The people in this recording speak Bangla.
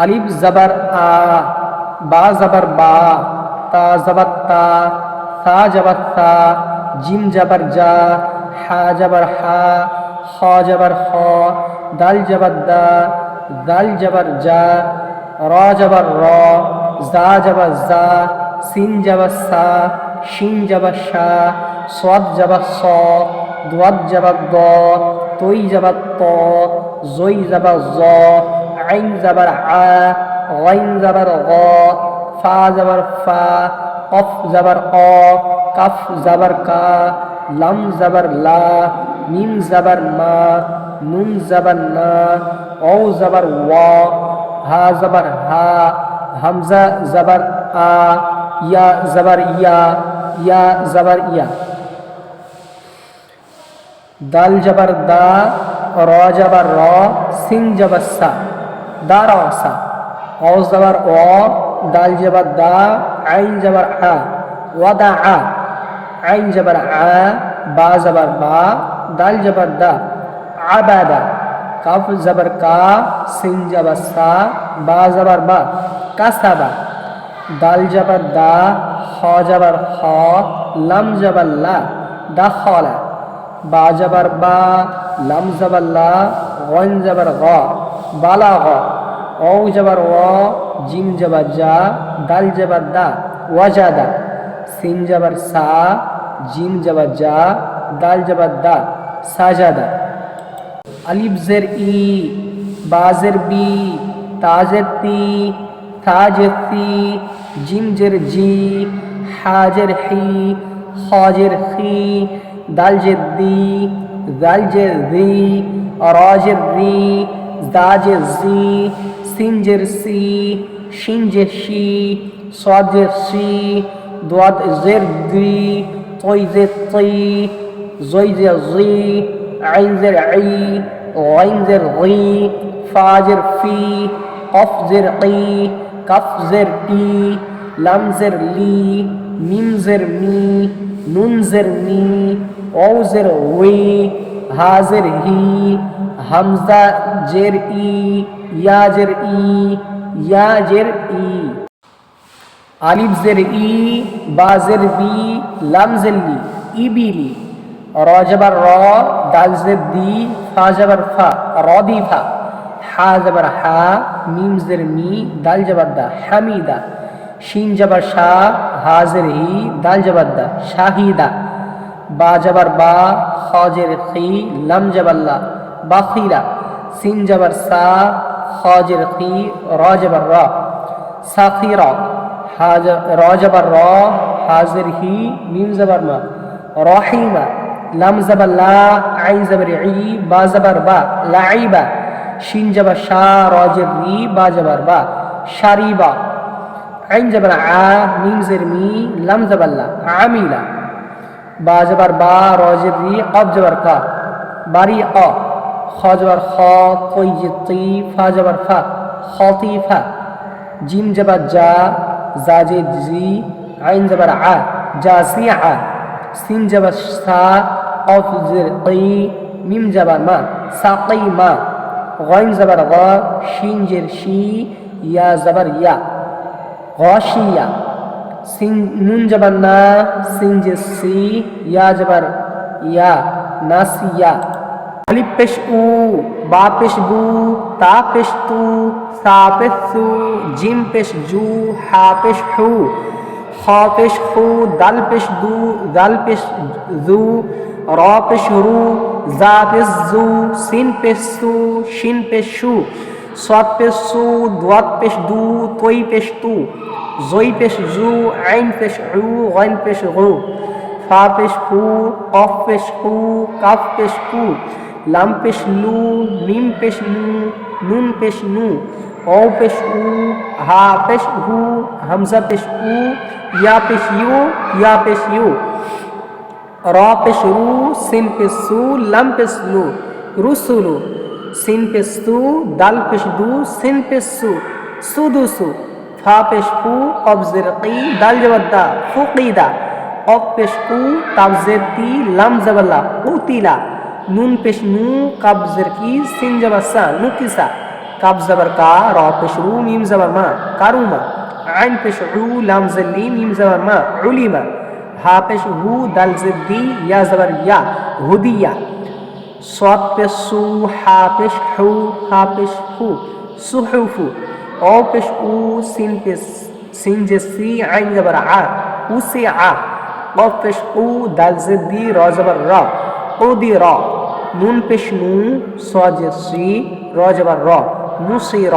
আলিফ জবর আ, বা জবর বা, তা জবর তা, সা জবর সা, জিম জবর জা, হা জবর হা, খ জবর খ, দাল জবর দা, জাল জবর জা, র জবর র, জা জবর জা, সিন জবর সা, শিন জবর শা, সাদ জবর স, দাদ জবর দ, তৈ জবর ত, জই জবর জ, আইন জবর আ, গাইন জবর গ, ফা জবর ফা, কফ জবর অ, কাফ জবর কা, লাম জবর লা, মিম জবর মা, নুন জবর না, ও জবর ওয়া, হা জবর হা, হামজা জবর আ, ইয়া জবর ইয়া, ইয়া জবর ইয়া। দাল জবর দা, র জবর র, সিন জবর সা, দা র সা, ও জবর ও, দাল জবর দা, আইন জবর আ, ওয়াদা আ, আইন জবর আ, বা জবর বা, দাল জবর দা, আবাদা, কাফ জবর কা, সিন জবর সা, বা জবর বা, কাসাবা, দাল জবর দা, খ জবর খ, লাম জবর লা, দাখলা, বা জবর বা, লাম জবর লা, গন জবর গ, বালাগ, ও জবর ও, জিম জবর জা, দাল জবর দা, ওয়াজাদা, সিন জবর সা, জিম জবর জা, দাল জবর দা, সাজাদা। আলিফ জের ই, বা জের বি, তা জের তি, থা জের তি, জিম জের জি, হা জের হি, খ জের খি, দাল জের দি, জাল জের জি, র জের রি, জা জের জি, সিন জের সি, শিন জের শি, সাদ জের সি, দাদ জের দি, তৈ জের তৈ, জই জের জি, আইন জের আই, গাইন জের গি, ফা জের ফি, কফ জের কি, কাফ জের ই, লাম জের লি, মিম জের মি, নুন জের নি, ও জের ওই, হা জের হি, হামজা জের ই, ইয়া জের ই, ইয়া জের ই। আলিফ জের ই, বা জের বি, লাম জের লি, ইবিলি, র জবর র, দাল জের দি, ফা জবর ফা, রদিফা, হা জবর হা, মিম জের মি, দাল জবর দা, হামিদা, শিন জবর শা, হা জের হি, দাল জবর দা, শাহিদা, বা জবর বা, খ জের খি, লাম জবর লা, বাখিরা, সিন জবর সা, খ জের খি, র জবর র, সাখিরা, র জবর র, হা জের হি, মিম জবর মা, রহিমা, লাম জবর লা, আইন জবর ই, বা জবর বা, লাইবা, শিন জবর শা, র জের রি, বা জবর বা, শারিবা, আইন জবর আ, মিম জের মি, লাম জবর লা, আমিলা, বা জবর বা, র জের রি, কফ জবর কা, বারি অ, খ জবর খ, তৈ জের তি, ফা জবর ফা, খতিফা, জিম জবর জা, জা জের জি, আইন জবর আ, জাসিআ, সিন জবর সা, কফ জের কি, মিম জবর মা, সাকিমা, গাইন জবর গ, শিন জের শি, ইয়া জবর ইয়া, গাশিয়া, সিন নুন জবর না, সিন জের সি, ইয়া জবর ইয়া, নাসিয়া। আলিফ পেশ উ, বা পেশ বু, তা পেশ তু, সা পেশ সু, জিম পেশ জু, হা পেশ হু, খ পেশ হু, দাল পেশ দু, জাল পেশ জু, র পেশ রু, জা পেশ জু, সিন পেশ সু, শিন পেশ শু, সাদ পেশ সু, দাদ পেশ দু, তৈ পেশ তু, জই পেশ জু, আইন পেশ উ, গাইন পেশ গু, ফা পেশ ফু, কফ পেশ কু, কাফ পেশ কু, লাম পেশ লু, মিম পেশ নু, নুন পেশ নু, ও পেশ উ, হা পেশ হু, হামজা পেশ উ, ইয়া পেশ ইউ, ইয়া পেশ ইউ, র পেশ রু, সিন পেশ সু, লাম পেশ লু, রুসুলু, সিন পেশ সু, দাল পেশ দু, সিন পেশ সু, সুদুসু, ফা পেশ ফু, কফ জের কি, দাল জবর দা, ফুকিদা, কফ পেশ কু, তাফ জের তি, লাম জবর লা, উতিলা, নুন পেশ নু, কাফ জের কি, সিন জবর সা, নুকিসা, কাব জবর কা, র পেশ রু, মিম জবর মা, কারুমা। আইন পেশ উ, লাম জের লি, মিম জবর মা, উলিমা। হা পেশ হু, দাল জের দি, ইয়া জবর ইয়া, হুদিয়া। صاد পেশ সু, হা পেশ হু, হা পেশ হু, সুহুফু। অ পেশ উ, সিন পেশ সিন জে সি, আইন জবর আ, উসি আ। কফ পেশ উ, দাল জের দি, র জবর র, উদি র। নুন পেশ নু, স জে সি, র জবর র, নুসি র।